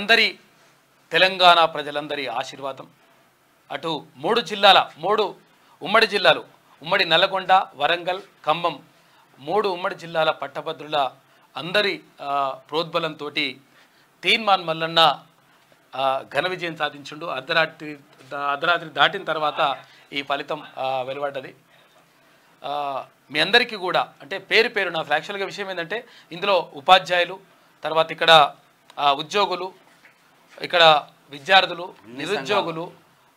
అందరి తెలంగాణ ప్రజలందరి ఆశీర్వాదం, అటు 3 ఉమ్మడి జిల్లాలు, ఉమ్మడి నల్లగొండ, వరంగల్, ఖమ్మం 3 ఉమ్మడి జిల్లాల పట్టభద్రుల అందరి ప్రోద్బలంతో తీన్మార్ మల్లన్న ఘన విజయం సాధించిండు. అర్ధరాత్రి దాటిన తర్వాత ఈ ఫలితం వెలువడ్డది. మీ అందరికీ కూడా అంటే పేరు పేరు నా యాక్చువల్గా విషయం ఏంటంటే ఇందులో ఉపాధ్యాయులు, తర్వాత ఇక్కడ ఉద్యోగులు, ఇక్కడ విద్యార్థులు, నిరుద్యోగులు,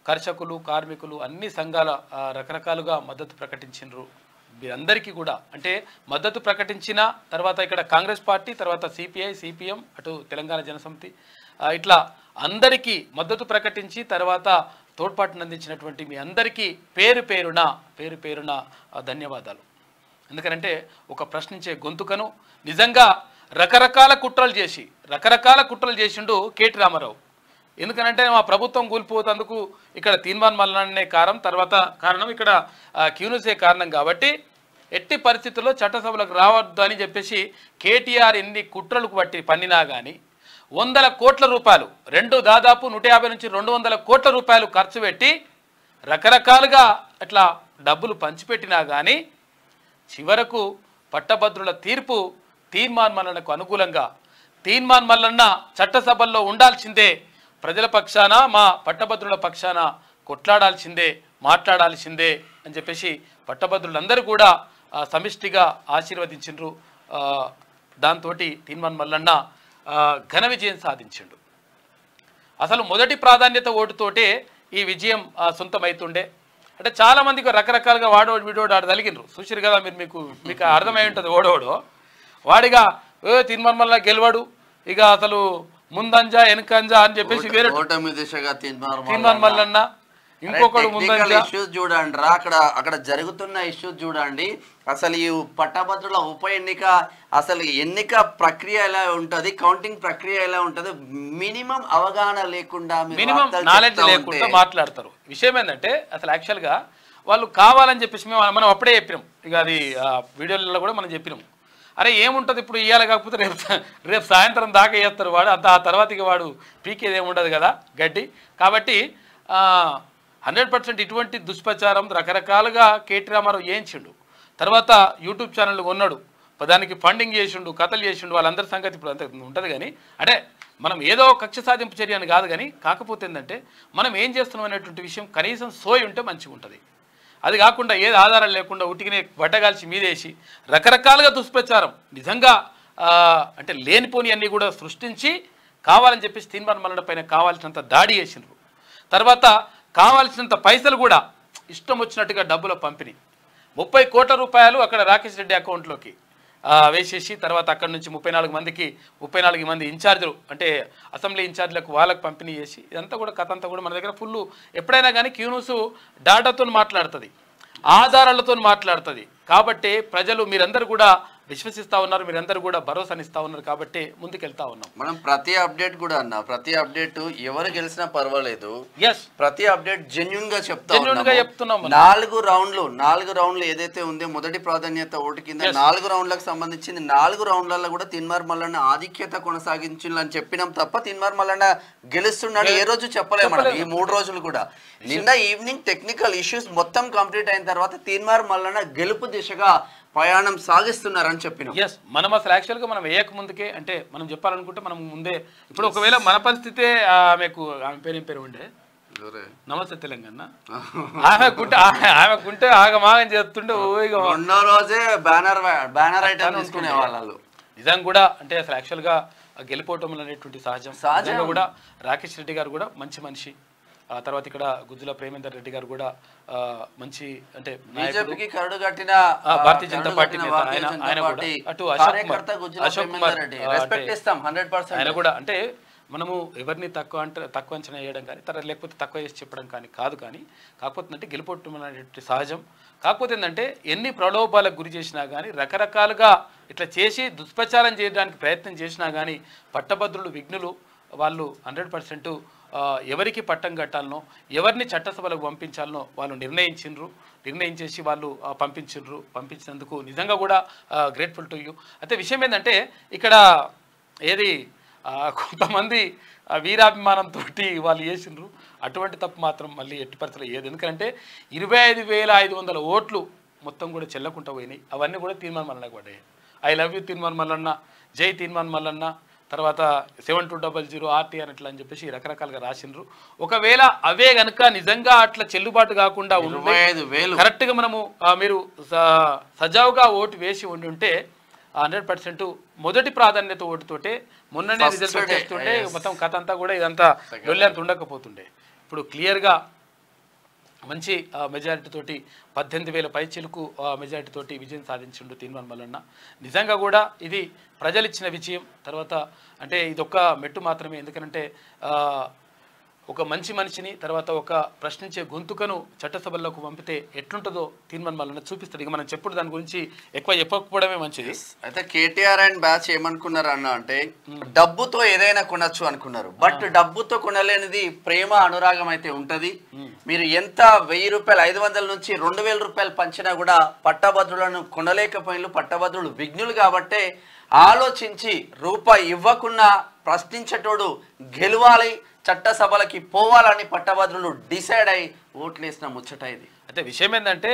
కర్షకులు, కార్మికులు అన్ని సంఘాల రకరకాలుగా మద్దతు ప్రకటించారు. వీరందరికీ కూడా అంటే మద్దతు ప్రకటించిన తర్వాత ఇక్కడ కాంగ్రెస్ పార్టీ, తర్వాత సిపిఐ, సిపిఎం, అటు తెలంగాణ జనసమితి ఇట్లా అందరికీ మద్దతు ప్రకటించి తర్వాత తోడ్పాటును అందించినటువంటి మీ అందరికీ పేరు పేరున ధన్యవాదాలు. ఎందుకంటే ఒక ప్రశ్నించే గొంతుకను నిజంగా రకరకాల కుట్రలు చేసిండు కేటీ రామారావు. ఎందుకనంటే మా ప్రభుత్వం కూలిపోతందుకు ఇక్కడ తీన్మార్ మల్లన్ననే కారణం ఇక్కడ క్యూనుసే కారణం కాబట్టి ఎట్టి పరిస్థితుల్లో చట్టసభలకు రావద్దు అని చెప్పేసి కేటీఆర్ ఎన్ని కుట్రలకు పన్నినా కానీ 100 కోట్ల రూపాయలు దాదాపు 150 నుంచి 200 కోట్ల రూపాయలు ఖర్చు పెట్టి రకరకాలుగా అట్లా డబ్బులు పంచిపెట్టినా కానీ చివరకు పట్టభద్రుల తీర్పు తీన్మార్ మల్లన్నకు అనుకూలంగా, తీన్మార్ మల్లన్న చట్టసభల్లో ఉండాల్సిందే, ప్రజల పక్షాన మా పట్టభద్రుల పక్షాన కొట్లాడాల్సిందే, మాట్లాడాల్సిందే అని చెప్పేసి పట్టభద్రులందరూ కూడా సమిష్టిగా ఆశీర్వదించిండ్రు. దాంతో తీన్మార్ మల్లన్న ఘన విజయం సాధించిండు. అసలు మొదటి ప్రాధాన్యత ఓటుతోటే ఈ విజయం సొంతమవుతుండే. అంటే చాలామందికి రకరకాలుగా వీడోడు ఆడ తలిగినరు చూసిరు కదా మీరు, మీకు అర్థమై ఉంటుంది. ఓడోడో వాడిగా తీన్మార్ మల్లన్న గెలవడు, ఇక అసలు ముందంజా వెనకంజా అని చెప్పేసి వేరే తీన్మార్ మల్లన్న ఇంకొకడు ముందంజా ఇష్యూస్ చూడండి రా, అక్కడ జరుగుతున్న ఇష్యూస్ చూడండి. అసలు ఈ పట్టభద్రుల ఉప ఎన్నిక, అసలు ఎన్నిక ప్రక్రియ ఎలా ఉంటది, కౌంటింగ్ ప్రక్రియ ఎలా ఉంటది, మినిమం అవగాహన లేకుండా, మినిమం నాలెడ్జ్ లేకుండా మాట్లాడతారు. విషయం ఏంటంటే అసలు యాక్చువల్గా వాళ్ళు కావాలని చెప్పేసి మనం అప్పుడే చెప్పినాం, ఇక అది వీడియోలలో కూడా మనం చెప్పినాం. అరే ఏముంటుంది ఇప్పుడు ఇవ్వాలి, కాకపోతే రేపు సాయంత్రం దాకా వేస్తారు వాడు, ఆ తర్వాత ఇక వాడు పీకేది ఏముండదు కదా గడ్డి. కాబట్టి 100% ఇటువంటి దుష్ప్రచారం రకరకాలుగా కేటీ రామారావు చేయించిండు. తర్వాత యూట్యూబ్ ఛానల్ కొన్నాడు, దానికి ఫండింగ్ చేసిండు, కథలు చేసిండు. వాళ్ళందరి సంగతి ఇప్పుడు అంత ఉంటుంది. కానీ అంటే మనం ఏదో కక్ష సాధింపు చర్య అని కాదు, కానీ కాకపోతే ఏంటంటే మనం ఏం చేస్తున్నాం అనేటువంటి విషయం కనీసం సోయి ఉంటే మంచిగా ఉంటుంది. అది కాకుండా ఏది ఆధారాలు లేకుండా ఉట్టికినే వడ్డగాల్చి మీదేసి రకరకాలుగా దుష్ప్రచారం నిజంగా అంటే లేనిపోని అన్నీ కూడా సృష్టించి కావాలని చెప్పేసి తీన్మార్ మల్లన్న పైన కావాల్సినంత దాడి చేసినారు. తర్వాత కావాల్సినంత పైసలు కూడా ఇష్టం వచ్చినట్టుగా డబ్బుల పంపిణీ 30 కోట్ల రూపాయలు అక్కడ రాకేష్ రెడ్డి అకౌంట్లోకి వేసేసి తర్వాత అక్కడి నుంచి 34 మంది ఇన్ఛార్జీలు అంటే అసెంబ్లీ ఇన్ఛార్జీలకు వాళ్ళకు పంపిణీ చేసి ఇదంతా కూడా కథ అంతా కూడా మన దగ్గర ఫుల్. ఎప్పుడైనా కానీ క్యూన్యూస్ డాటాతో మాట్లాడుతుంది, ఆధారాలతో మాట్లాడుతుంది. కాబట్టి ప్రజలు మీరందరూ కూడా విశ్వసిస్తూ ఉన్నారు, మీరందరూ కూడా భరోసానిస్తూ ఉన్నారు. కాబట్టి ముందుకెళ్తా ఉన్నాం. మనం ప్రతి అప్డేట్ కూడా ప్రతి అప్డేట్ ఎవరు గెలిచినా పర్వాలేదు, ప్రతి అప్డేట్ జెన్యూన్ గా చెప్తున్నాం. 4 రౌండ్లు ఏదైతే ఉందో మొదటి ప్రాధాన్యత ఓటు కింద 4 రౌండ్లకు సంబంధించింది 4 రౌండ్లలో కూడా తీన్మార్ మల్లన్న ఆధిక్యత కొనసాగించాలని చెప్పినాం తప్ప తీన్మార్ మల్లన్న గెలుస్తున్నాడు ఏ రోజు చెప్పలేము. ఈ 3 రోజులు కూడా నిన్న ఈవినింగ్ టెక్నికల్ ఇష్యూస్ మొత్తం కంప్లీట్ అయిన తర్వాత తీన్మార్ మల్లన్న గెలుపు దిశగా ప్రయాణం సాగిస్తున్నారని చెప్పినాం. మనం అసలు యాక్చువల్గా మనం వేయక ముందుకే అంటే మనం చెప్పాలనుకుంటే మనం ముందే ఇప్పుడు ఒకవేళ మన పరిస్థితే ఆమె పేరు ఉండే నమస్తే తెలంగాణ ఆమెకుంటే ఆగమాగం చేస్తుంటే రెండో రోజే బ్యానర్ ఐటమ్ తీసుకునే వాళ్ళు. నిజంగా కూడా అంటే అసలు యాక్చువల్గా గెలిపోవటం అనేటువంటి సహజంగా కూడా రాకేష్ రెడ్డి గారు కూడా మంచి మనిషి. తర్వాత ఇక్కడ గుజ్జుల ప్రేమేందర్ రెడ్డి గారు కూడా మంచి అంటే బీజేపీకి కరడు కట్టిన భారతీయ జనతా పార్టీ నేత ఆయన కూడా అటు అశోక్ కుమార్ ఆయన కూడా అంటే మనము ఎవరిని తక్కువ అంచనా వేయడం కానీ తర్వాత లేకపోతే తక్కువ చేసి చెప్పడం కానీ కాదు. కానీ కాకపోతే అంటే గెలుపొట్టడం అనేటువంటి సహజం. కాకపోతే ఏంటంటే ఎన్ని ప్రలోభాలకు గురి చేసినా కానీ రకరకాలుగా ఇట్లా చేసి దుష్ప్రచారం చేయడానికి ప్రయత్నం చేసినా కానీ పట్టభద్రులు విఘ్నులు వాళ్ళు 100% ఎవరికి పట్టం కట్టాలనో ఎవరిని చట్టసభలకు పంపించాలనో వాళ్ళు నిర్ణయించేసి వాళ్ళు పంపించినందుకు నిజంగా కూడా గ్రేట్ఫుల్ టు యూ. అయితే విషయం ఏంటంటే ఇక్కడ ఏది కొంతమంది వీరాభిమానంతో వాళ్ళు చేసిండ్రు. అటువంటి తప్పు మాత్రం మళ్ళీ ఎట్టి పరిస్థితుల్లో ఏది, ఎందుకంటే 25,500 ఓట్లు మొత్తం కూడా చెల్లకుండా పోయినాయి. అవన్నీ కూడా తీర్మానం మల్లన్నకు పడ్డాయి. ఐ లవ్ యూ తీర్మానం మల్లన్న, జై తీర్మానం మల్లన్న, తర్వాత 7200 ఆర్టీఆర్ అట్లా అని చెప్పేసి రకరకాలుగా రాసిండ్రు. ఒకవేళ అవే గనుక నిజంగా అట్లా చెల్లుబాటు కాకుండా ఉంటే కరెక్ట్గా మనము మీరు సజావుగా ఓటు వేసి ఉంటే 100% మొదటి ప్రాధాన్యత ఓటుతోటే మొన్ననే రిజల్ట్ వచ్చేస్తుంటే మొత్తం కథ అంతా కూడా ఇదంతా డొల్లంత ఉండకపోతుండే. ఇప్పుడు క్లియర్గా మంచి మెజారిటీ తోటి 18,000 పైచిలకు మెజారిటీ తోటి విజయం సాధించిండు తీర్మానం మల్లన్న. నిజంగా కూడా ఇది ప్రజలు ఇచ్చిన విజయం. తర్వాత అంటే ఇదొక్క మెట్టు మాత్రమే, ఎందుకంటే ఒక మంచి మనిషిని తర్వాత ఒక ప్రశ్నించే గొంతుకను చట్టసభల్లోకి పంపితే ఎట్లుంటుందో తీర్మానం మల్లన్న చూపిస్తాడు. ఇక మనం చెప్పుడు దాని గురించి ఎక్కువ చెప్పకపోవడమే మంచిది. అయితే కేటీఆర్ అండ్ బ్యాచ్ ఏమనుకున్నారు అన్న అంటే డబ్బుతో ఏదైనా కొనొచ్చు అనుకున్నారు. బట్ డబ్బుతో కొనలేనిది ప్రేమ అనురాగం అయితే ఉంటది. మీరు ఎంత 1000 రూపాయలు 500 నుంచి 2000 రూపాయలు పంచినా కూడా పట్టభద్రులను కొనలేకపోయిన పట్టభద్రులు విఘ్నులు కాబట్టే ఆలోచించి రూపాయి ఇవ్వకుండా ప్రశ్నించేటోడు గెలవాలి, చట్టసభలకి పోవాలని పట్టభద్రులు డిసైడ్ అయి ఓట్లేసిన ముచ్చట ఇది. అయితే విషయం ఏంటంటే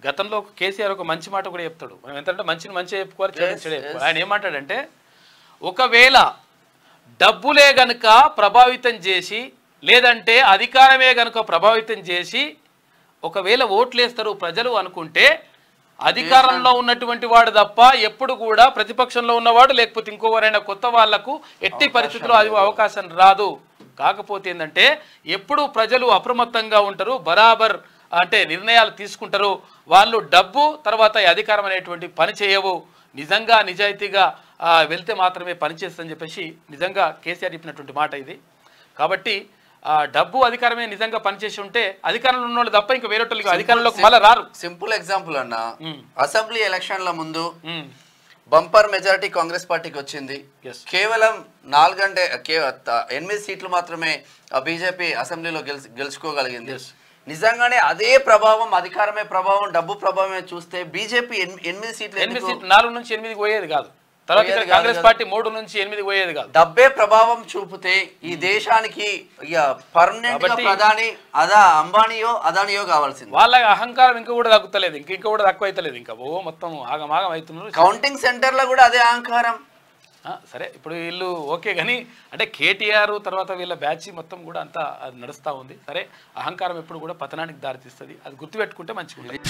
గతంలో కేసీఆర్ ఒక మంచి మాట కూడా చెప్తాడు. మనం ఎంతంటే మంచిని మంచిగా చెప్పుకోవాలి, చెడు చెప్పుకోవాలి. ఆయన ఏమంటాడంటే ఒకవేళ డబ్బులే గనుక ప్రభావితం చేసి లేదంటే అధికారమే గనుక ప్రభావితం చేసి ఒకవేళ ఓట్లేస్తారు ప్రజలు అనుకుంటే అధికారంలో ఉన్నటువంటి వాడు తప్ప ఎప్పుడు కూడా ప్రతిపక్షంలో ఉన్నవాడు లేకపోతే ఇంకోవరైనా కొత్త వాళ్లకు ఎట్టి పరిస్థితుల్లో అది అవకాశం రాదు. కాకపోతే ఏంటంటే ఎప్పుడు ప్రజలు అప్రమత్తంగా ఉంటారు, బరాబర్ అంటే నిర్ణయాలు తీసుకుంటారు. వాళ్ళు డబ్బు తర్వాత అధికారం అనేటువంటి పని చేయవు. నిజంగా నిజాయితీగా వెళ్తే మాత్రమే పనిచేస్తుందని చెప్పేసి నిజంగా కేసీఆర్ చెప్పినటువంటి మాట ఇది. కాబట్టి డబ్బు అధికారమే నిజంగా పనిచేసి ఉంటే అధికారంలో ఉన్న వాళ్ళు తప్ప ఇంకా వేరే అధికారంలోకి మళ్ళీ రారు. సింపుల్ ఎగ్జాంపుల్ అన్న, అసెంబ్లీ ఎలక్షన్ల ముందు బంపర్ మెజారిటీ కాంగ్రెస్ పార్టీకి వచ్చింది. కేవలం 8 సీట్లు మాత్రమే బీజేపీ అసెంబ్లీలో గెలుచుకోగలిగింది. నిజంగానే అదే ప్రభావం, అధికారమే ప్రభావం, డబ్బు ప్రభావమే చూస్తే బీజేపీ 8 సీట్లు 4 నుంచి 8 పోయేది కాదు. తర్వాత కాంగ్రెస్ పార్టీ 3 నుంచి 8 పోయేది కాదు. డబ్బే ప్రభావం చూపితే ఈ దేశానికి పర్మనెంట్ గా ప్రధాని అంబానీయో అదానియో కావాల్సింది. వాళ్ళ అహంకారం ఇంకా కూడా తగ్గుతలేదు, ఇంకా కూడా తక్కువ అవుతలేదు. ఇంకా మొత్తం ఆగమాగం అవుతున్నారు. కౌంటింగ్ సెంటర్ లో కూడా అదే అహంకారం. సరే ఇప్పుడు వీళ్ళు ఓకే కానీ అంటే కేటీఆర్ తర్వాత వీళ్ళ బ్యాచ్ మొత్తం కూడా అంతా అది నడుస్తూ ఉంది. సరే అహంకారం ఎప్పుడు కూడా పతనానికి దారితీస్తుంది, అది గుర్తుపెట్టుకుంటే మంచిగా ఉంటుంది.